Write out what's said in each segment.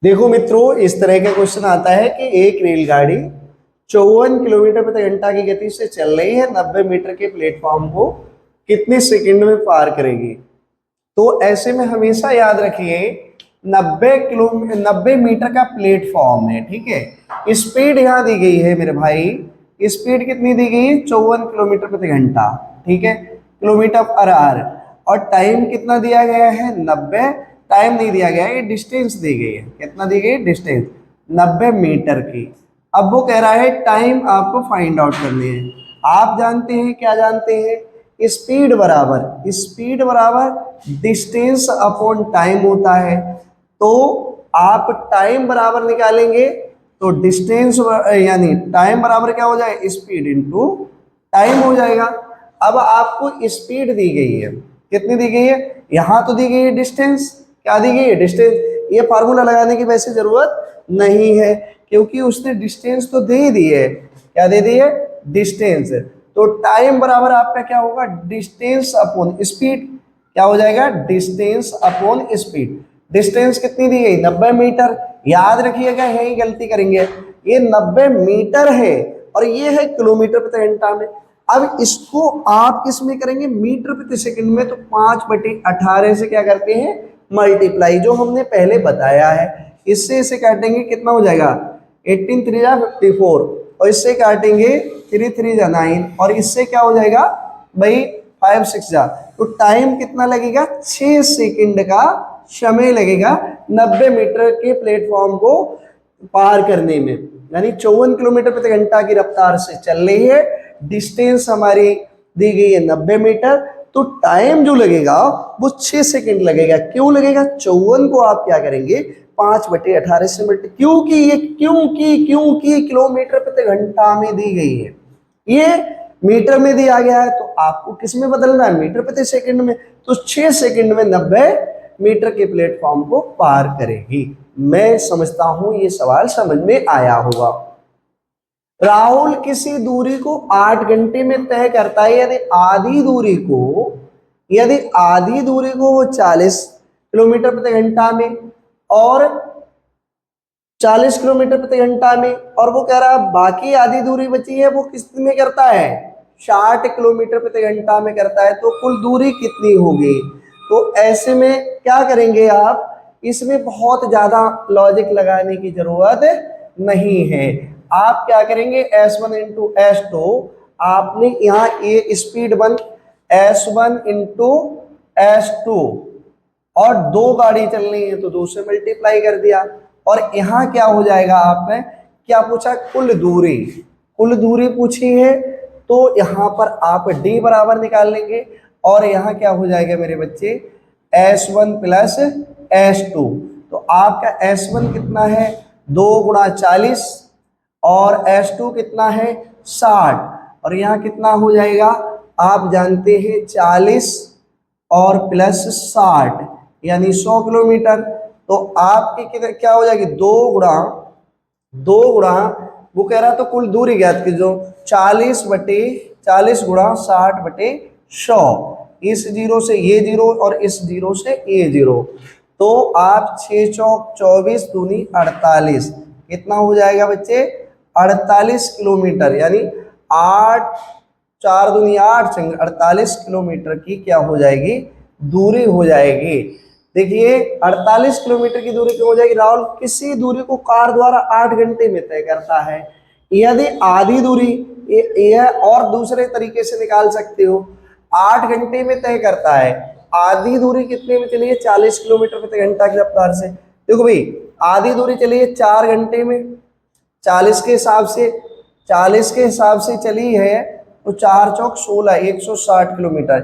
देखो मित्रों, इस तरह का क्वेश्चन आता है कि एक रेलगाड़ी 54 किलोमीटर प्रति घंटा की गति से चल रही है, 90 मीटर के प्लेटफॉर्म को कितने सेकंड में पार करेगी। तो ऐसे में हमेशा याद रखिए 90 मीटर का प्लेटफॉर्म है, ठीक है। स्पीड यहाँ दी गई है मेरे भाई, स्पीड कितनी दी गई है 54 किलोमीटर प्रति घंटा, ठीक है, किलोमीटर पर आवर। और टाइम कितना दिया गया है 90, टाइम नहीं दिया गया है, ये डिस्टेंस दी गई है। कितना दी गई है डिस्टेंस 90 मीटर की। अब वो कह रहा है टाइम आपको फाइंड आउट करनी है। आप जानते हैं, क्या जानते हैं, स्पीड बराबर डिस्टेंस अपॉन टाइम होता है। तो आप टाइम बराबर निकालेंगे तो डिस्टेंस यानी टाइम बराबर क्या हो जाएगा, स्पीड इनटू टाइम हो जाएगा। अब आपको स्पीड दी गई है, कितनी दी गई है, यहां तो दी गई है डिस्टेंस, क्या दी गई है डिस्टेंस। ये फार्मूला लगाने की वैसे जरूरत नहीं है क्योंकि उसने डिस्टेंस तो दे ही दी है। क्या दे दी है, डिस्टेंस। तो टाइम बराबर आपका क्या होगा, डिस्टेंस अपॉन स्पीड। क्या हो जाएगा, डिस्टेंस अपॉन स्पीड। डिस्टेंस कितनी दी गई 90 मीटर। याद रखिएगा, यही गलती करेंगे, ये 90 मीटर है और ये है किलोमीटर प्रति घंटा में। अब इसको आप किस में करेंगे, मीटर प्रति सेकंड में। तो 5/18 से क्या करते हैं, मल्टीप्लाई, जो हमने पहले बताया है। इससे इसे काटेंगे, कितना हो जाएगा 18 3 जा 54, और इससे काटेंगे 3 3 जा 9, और इससे क्या हो जाएगा भाई 5 6 जा। तो टाइम कितना लगेगा, 6 सेकंड का समय लगेगा 90 मीटर के प्लेटफॉर्म को पार करने में। यानी 54 किलोमीटर प्रति घंटा की रफ्तार से चल रही है, डिस्टेंस हमारी दी गई है 90 मीटर, तो टाइम जो लगेगा वो 6 सेकंड लगेगा। क्यों लगेगा, 54 को आप क्या करेंगे 5/18 से मल्टी, क्योंकि किलोमीटर प्रति घंटा में दी गई है, ये मीटर में दिया गया है, तो आपको किस में बदलना है, मीटर प्रति सेकंड में। तो 6 सेकंड में 90 मीटर के प्लेटफॉर्म को पार करेगी। मैं समझता हूं ये सवाल समझ में आया होगा। राहुल किसी दूरी को 8 घंटे में तय करता है, यदि आधी दूरी को वो 40 किलोमीटर प्रति घंटा में और 40 किलोमीटर प्रति घंटा में, और वो कह रहा है बाकी आधी दूरी बची है वो किस में करता है 60 किलोमीटर प्रति घंटा में करता है, तो कुल दूरी कितनी होगी। तो ऐसे में क्या करेंगे आप, इसमें बहुत ज्यादा लॉजिक लगाने की जरूरत नहीं है। आप क्या करेंगे S1 इंटू S2, आपने यहाँ ये स्पीड 1 S1 इंटू S2, और 2 गाड़ी चलनी है तो 2 से मल्टीप्लाई कर दिया। और यहाँ क्या हो जाएगा, आपने क्या पूछा, कुल दूरी पूछी है, तो यहाँ पर आप D बराबर निकाल लेंगे। और यहाँ क्या हो जाएगा मेरे बच्चे, S1 प्लस S2। तो आपका S1 कितना है 2 गुणा 40, और S2 कितना है 60, और यहाँ कितना हो जाएगा, आप जानते हैं 40 और प्लस 60 यानी 100 किलोमीटर। तो आपकी क्या हो जाएगी 2 गुणा वो कह रहा तो कुल दूरी ज्ञात कीजिए, 40 गुणा 60/100, इस जीरो से ये जीरो और इस जीरो से ये जीरो। तो आप 6 चौक 24 दूनी 48, कितना हो जाएगा बच्चे 48 किलोमीटर, यानी 8 4 दूनी 8 48 किलोमीटर की क्या हो जाएगी, दूरी हो जाएगी। देखिए 48 किलोमीटर की दूरी क्यों हो जाएगी, राहुल किसी दूरी को कार द्वारा 8 घंटे में तय करता है। यदि आधी दूरी यह और दूसरे तरीके से निकाल सकते हो, 8 घंटे में तय करता है, आधी दूरी कितने में चली है 40 किलोमीटर प्रति घंटा की रफ्तार से। देखो भाई आधी दूरी चली है 4 घंटे में, 40 के हिसाब से चली है, तो 4 चौक 16 160 किलोमीटर,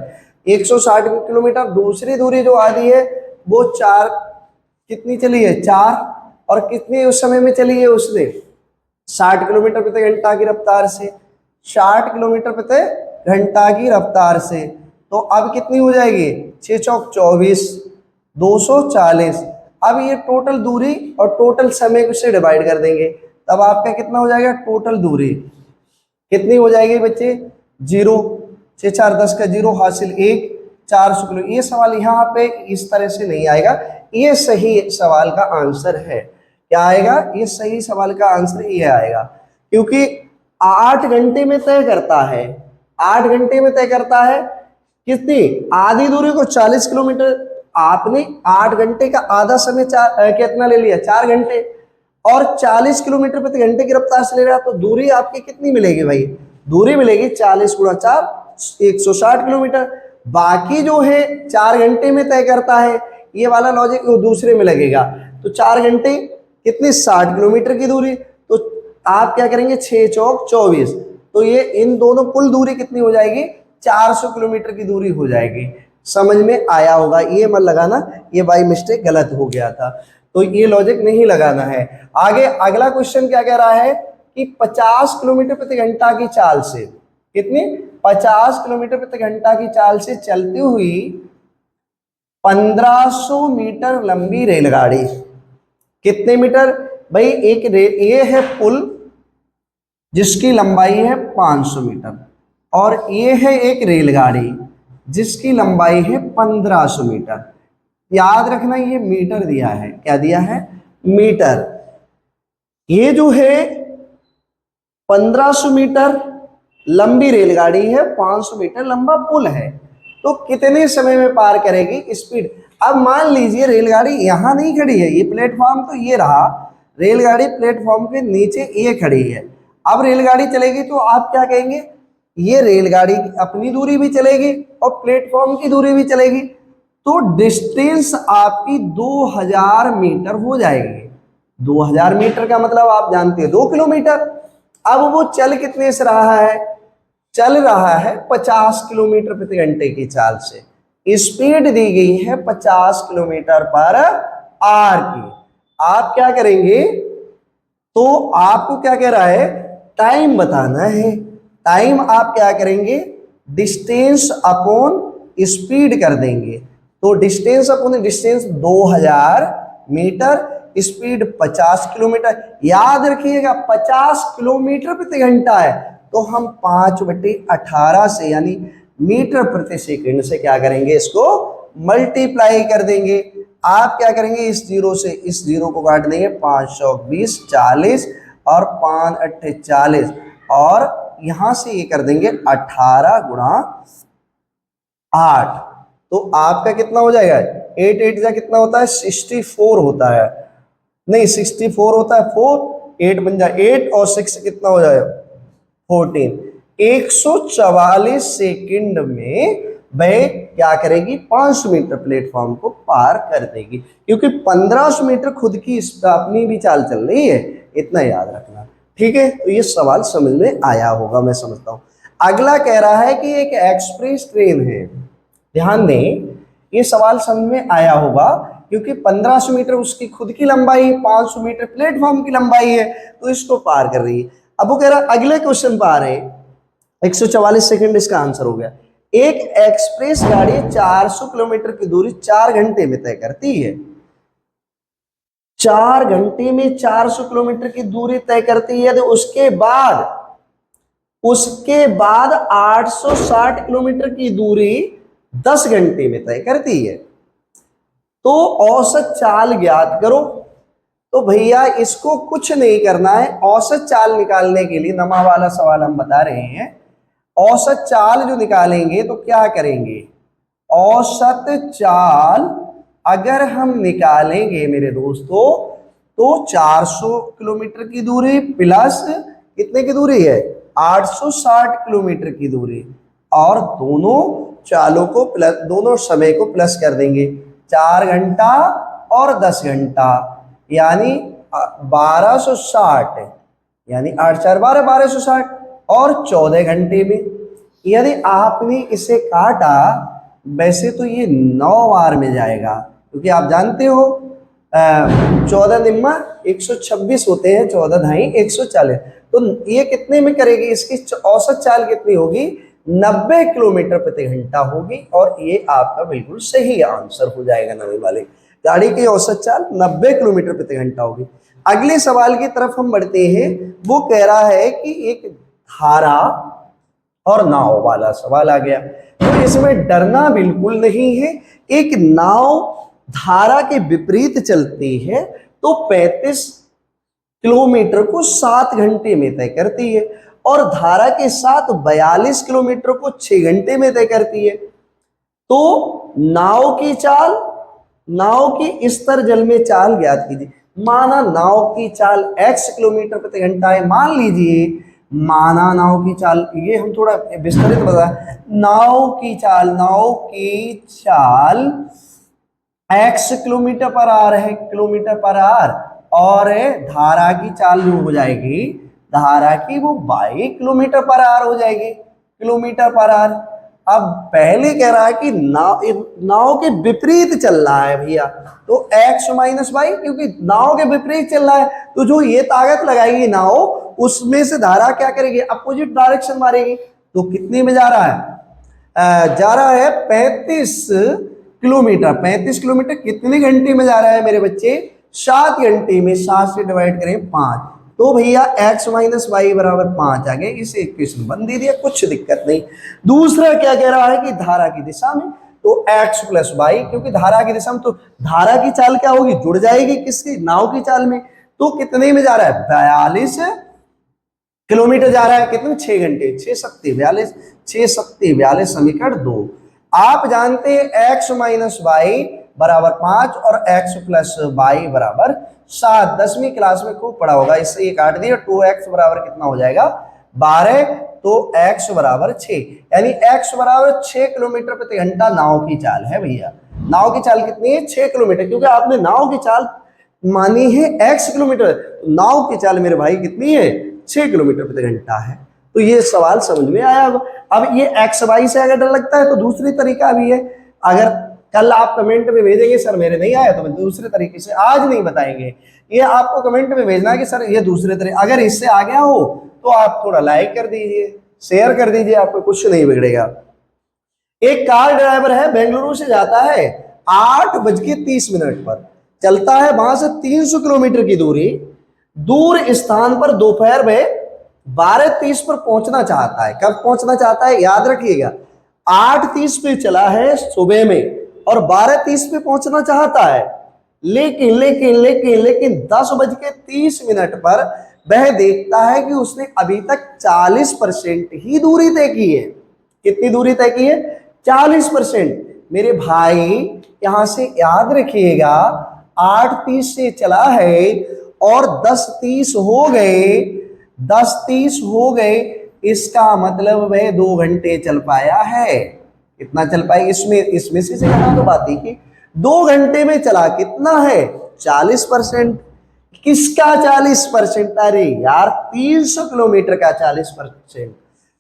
160 किलोमीटर। दूसरी दूरी जो आधी है वो 4 कितनी चली है 4, और कितनी उस समय में चली है उसने 60 किलोमीटर प्रति घंटा की रफ्तार से, 60 किलोमीटर प्रति घंटा की रफ्तार से। तो अब कितनी हो जाएगी 6 चौक 24 240। अब ये टोटल दूरी और टोटल समय से डिवाइड कर देंगे, तब आपका कितना हो जाएगा, टोटल दूरी कितनी हो जाएगी बच्चे 0, 6 4 10 का 0 हासिल 1 400 किलो। ये सवाल यहाँ पे इस तरह से नहीं आएगा, ये सही सवाल का आंसर है। क्या आएगा, ये सही सवाल का आंसर ये आएगा, क्योंकि 8 घंटे में तय करता है, 8 घंटे में तय करता है कितनी, आधी दूरी को 40 किलोमीटर। आपने 8 घंटे का आधा समय कितना ले लिया, 4 घंटे, और 40 किलोमीटर प्रति घंटे की रफ्तार से ले रहा, तो दूरी आपकी कितनी मिलेगी भाई, दूरी मिलेगी 40 गुणा 4 160 किलोमीटर। बाकी जो है 4 घंटे में तय करता है, ये वाला लॉजिक दूसरे में लगेगा। तो 4 घंटे कितनी, 60 किलोमीटर की दूरी, तो आप क्या करेंगे, 6 चौक 24, तो ये इन दोनों कुल दूरी कितनी हो जाएगी, 400 किलोमीटर की दूरी हो जाएगी। समझ में आया होगा, ये मत लगाना, ये बाई मिस्टेक गलत हो गया था, तो ये लॉजिक नहीं लगाना है। आगे अगला क्वेश्चन क्या कह रहा है कि 50 किलोमीटर प्रति घंटा की चाल से, कितनी, 50 किलोमीटर प्रति घंटा की चाल से चलती हुई 1500 मीटर लंबी रेलगाड़ी, कितने मीटर भाई, ये है पुल जिसकी लंबाई है 500 मीटर, और ये है एक रेलगाड़ी जिसकी लंबाई है 1500 मीटर। याद रखना ये मीटर दिया है, क्या दिया है, मीटर। ये जो है 1500 मीटर लंबी रेलगाड़ी है, 500 मीटर लंबा पुल है, तो कितने समय में पार करेगी स्पीड। अब मान लीजिए रेलगाड़ी यहां नहीं खड़ी है, ये प्लेटफॉर्म तो ये रहा, रेलगाड़ी प्लेटफॉर्म के नीचे ये खड़ी है। अब रेलगाड़ी चलेगी तो आप क्या कहेंगे, ये रेलगाड़ी अपनी दूरी भी चलेगी और प्लेटफॉर्म की दूरी भी चलेगी, तो डिस्टेंस आपकी 2000 मीटर हो जाएगी। 2000 मीटर का मतलब आप जानते हैं 2 किलोमीटर। अब वो चल कितने से रहा है, चल रहा है 50 किलोमीटर प्रति घंटे की चाल से, स्पीड दी गई है 50 किलोमीटर पर आवर की। आप क्या करेंगे, तो आपको क्या कह रहा है, टाइम बताना है। टाइम आप क्या करेंगे, डिस्टेंस अपॉन स्पीड कर देंगे, तो distance upon distance 2000 metre, speed 50 kilometre. याद रखिएगा 50 किलोमीटर प्रति घंटा है, तो हम 5/18 से यानी मीटर प्रति सेकंड से क्या करेंगे, इसको मल्टीप्लाई कर देंगे। आप क्या करेंगे, इस जीरो से इस जीरो को काट देंगे, 520 40 और 5 8 40, और यहां से ये कर देंगे 18 गुणा 8, तो आपका कितना हो जाएगा, 8 8 जा कितना होता है, 64 होता है, नहीं 64 होता है, 4 8 बन जाए 8 और 6 कितना हो जाएगा 14। 144 सेकंड में वह क्या करेगी, 500 मीटर प्लेटफॉर्म को पार कर देगी, क्योंकि 1500 मीटर खुद की अपनी भी चाल चल रही है, इतना याद रखना, ठीक है। तो ये सवाल समझ में आया होगा, मैं समझता हूं। अगला कह रहा है कि एक एक्सप्रेस ट्रेन है, ध्यान दें, ये सवाल समझ में आया होगा, क्योंकि 1500 मीटर उसकी खुद की लंबाई है, 500 मीटर प्लेटफॉर्म की लंबाई है, तो इसको पार कर रही है। अब वो कह रहा है अगले क्वेश्चन पर आ रहे, 144 सेकंड इसका आंसर हो गया। एक एक्सप्रेस गाड़ी 400 किलोमीटर की दूरी 4 घंटे में तय करती है, 4 घंटे में 400 किलोमीटर की दूरी तय करती है, तो उसके बाद 860 किलोमीटर की दूरी 10 घंटे में तय करती है, तो औसत चाल ज्ञात करो। तो भैया इसको कुछ नहीं करना है, औसत चाल निकालने के लिए नमा वाला सवाल हम बता रहे हैं। औसत चाल जो निकालेंगे तो क्या करेंगे, औसत चाल अगर हम निकालेंगे मेरे दोस्तों, तो 400 किलोमीटर की दूरी प्लस कितने की दूरी है, 860 किलोमीटर की दूरी, और दोनों चालों को प्लस, दोनों समय को प्लस कर देंगे, 4 घंटा और 10 घंटा, यानी 1260, यानी 8 4 12 1260, और 14 घंटे में। यदि आपने इसे काटा, वैसे तो ये 9 बार में जाएगा, क्योंकि आप जानते हो 14 निम्मा 126 होते हैं, 14 ढाई 140, तो ये कितने में करेगी, इसकी औसत चाल कितनी होगी, 90 किलोमीटर प्रति घंटा होगी, और ये आपका बिल्कुल सही आंसर हो जाएगा। नवे वाले गाड़ी की औसत चाल 90 किलोमीटर प्रति घंटा होगी। अगले सवाल की तरफ हम बढ़ते हैं, वो कह रहा है कि एक धारा और नाव वाला सवाल आ गया, तो इसमें डरना बिल्कुल नहीं है। एक नाव धारा के विपरीत चलती है, तो 35 किलोमीटर को 7 घंटे में तय करती है और धारा के साथ 42 किलोमीटर को 6 घंटे में तय करती है। तो नाव की चाल, नाव की स्तर जल में चाल ज्ञात कीजिए। माना नाव की चाल x किलोमीटर प्रति घंटा है, मान लीजिए, माना नाव की चाल, ये हम थोड़ा विस्तारित बता, नाव की चाल x किलोमीटर पर आर है, किलोमीटर पर आर, और धारा की चाल जो हो जाएगी, धारा की वो 22 किलोमीटर पर आर हो जाएगी, किलोमीटर पर आर। अब पहले कह रहा है कि नाव के विपरीत चल रहा है भैया, तो x माइनस वाई, क्योंकि नाव के विपरीत चल रहा है तो जो ये ताकत लगाएगी नाव, उसमें से धारा क्या करेगी, अपोजिट डायरेक्शन मारेगी। तो कितने में जा रहा है, जा रहा है 35 किलोमीटर। 35 किलोमीटर कितने घंटे में जा रहा है मेरे बच्चे, 7 घंटे में। 7 से डिवाइड करें 5, तो भैया x माइनस वाई बराबर 5 आ गए। इसे इक्वेशन बन दे दिया, कुछ दिक्कत नहीं। दूसरा क्या कह रहा है कि धारा की दिशा में, तो x प्लस वाई, क्योंकि धारा की दिशा में तो धारा की चाल क्या होगी, जुड़ जाएगी किसकी, नाव की चाल में। तो कितने में जा रहा है, 42 किलोमीटर जा रहा है, कितने, 6 घंटे, 6 सत्ते 42, 6 सत्ते 42, समीकरण 2। आप जानते हैं x माइनस वाई बराबर 5 और x प्लस वाई बराबर 7। 10वीं क्लास में खूब पढ़ा होगा। इससे ये काट दिया, 2x बराबर कितना हो जाएगा, 12, तो x बराबर 6, यानी x बराबर 6 किलोमीटर प्रति घंटा नाव की चाल है भैया। नाव की चाल कितनी है, 6 किलोमीटर, क्योंकि आपने नाव की चाल मानी है x किलोमीटर, तो नाव की चाल मेरे भाई कितनी है, 6 किलोमीटर प्रति घंटा है। तो ये सवाल समझ में आया होगा। अब ये x वाई से अगर डर लगता है तो दूसरी तरीका भी है। अगर कल आप कमेंट में भेजेंगे सर मेरे नहीं आया, तो दूसरे तरीके से, आज नहीं बताएंगे, ये आपको कमेंट में भेजना है कि सर ये दूसरे तरीके, अगर इससे आ गया हो तो आप थोड़ा लाइक कर दीजिए, शेयर कर दीजिए, आपको कुछ नहीं बिगड़ेगा। एक कार ड्राइवर है, बेंगलुरु से जाता है 8:30 पर, चलता है वहां से 300 किलोमीटर की दूर स्थान पर दोपहर में 12:30 पर पहुंचना चाहता है। कब पहुंचना चाहता है, याद रखिएगा, 8:30 पे चला है सुबह में और 12:30 पे पहुंचना चाहता है, लेकिन 10:30 पर वह देखता है कि उसने अभी तक 40% ही दूरी तय की है। कितनी दूरी तय की है, 40%। मेरे भाई यहां से याद रखिएगा, 8:30 से चला है और 10:30 हो गए, 10:30 हो गए, इसका मतलब वह 2 घंटे चल पाया है। कितना चल पाए, इसमें से कहना तो बात ही कि 2 घंटे में चला कितना है, 40%। किसका 40%, अरे यार 300 किलोमीटर का 40%,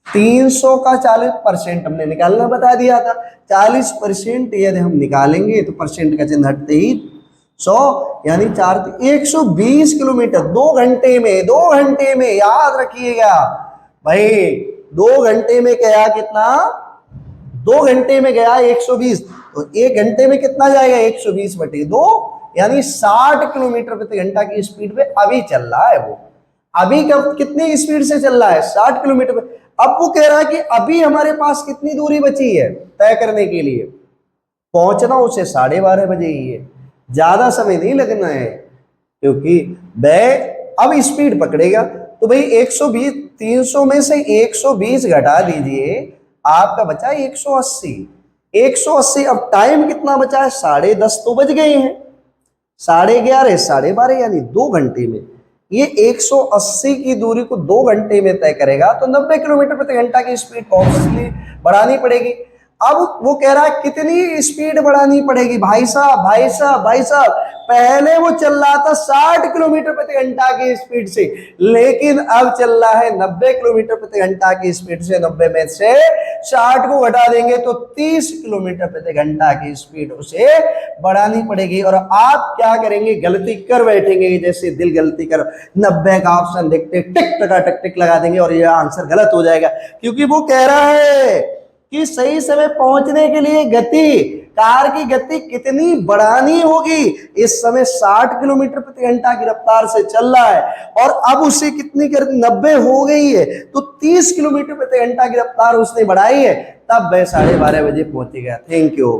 300 का 40% हमने निकालना बता दिया था। 40% यदि हम निकालेंगे तो परसेंट का चिन्ह हटते ही 100, यानी 120 किलोमीटर 2 घंटे में, 2 घंटे में, याद रखिएगा भाई, 2 घंटे में गया कितना, 2 घंटे में गया 120, तो 1 घंटे में कितना जाएगा, 120/2, यानी 60 किलोमीटर प्रति घंटा की स्पीड पे अभी चल रहा है वो। अभी कब कितनी स्पीड से चल रहा है, 60 किलोमीटर पे। अब वो कह रहा है कि अभी हमारे पास कितनी दूरी बची है तय करने के लिए, पहुंचना उसे 12:30 बजे ही है, ज्यादा समय नहीं लगना है, क्योंकि वह अब स्पीड पकड़ेगा। तो भाई 120, 300 में से 120 घटा दीजिए, आपका बचा 180। 180, अब टाइम कितना बचा है, 10:30 तो बज गए हैं, 11:30, 12:30, यानी 2 घंटे में ये 180 की दूरी को 2 घंटे में तय करेगा। तो 90 किलोमीटर प्रति घंटा की स्पीड ऑब्वियसली बढ़ानी पड़ेगी। अब वो कह रहा है कितनी स्पीड बढ़ानी पड़ेगी, भाई साहब, पहले वो चल रहा था 60 किलोमीटर प्रति घंटा की स्पीड से, लेकिन अब चल रहा है 90 किलोमीटर प्रति घंटा की स्पीड से। 90 में से 60 को घटा देंगे तो 30 किलोमीटर प्रति घंटा की स्पीड उसे बढ़ानी पड़ेगी। और आप क्या करेंगे, गलती कर बैठेंगे, जैसे दिल गलती कर, 90 का ऑप्शन देखते टिक लगा देंगे और यह आंसर गलत हो जाएगा, क्योंकि वो कह रहा है कि सही समय पहुंचने के लिए कार की गति कितनी बढ़ानी होगी। इस समय 60 किलोमीटर प्रति घंटा की रफ्तार से चल रहा है और अब उसे कितनी कर 90 हो गई है, तो 30 किलोमीटर प्रति घंटा की रफ्तार उसने बढ़ाई है, तब वह 12:30 बजे पहुंचेगा। Thank you.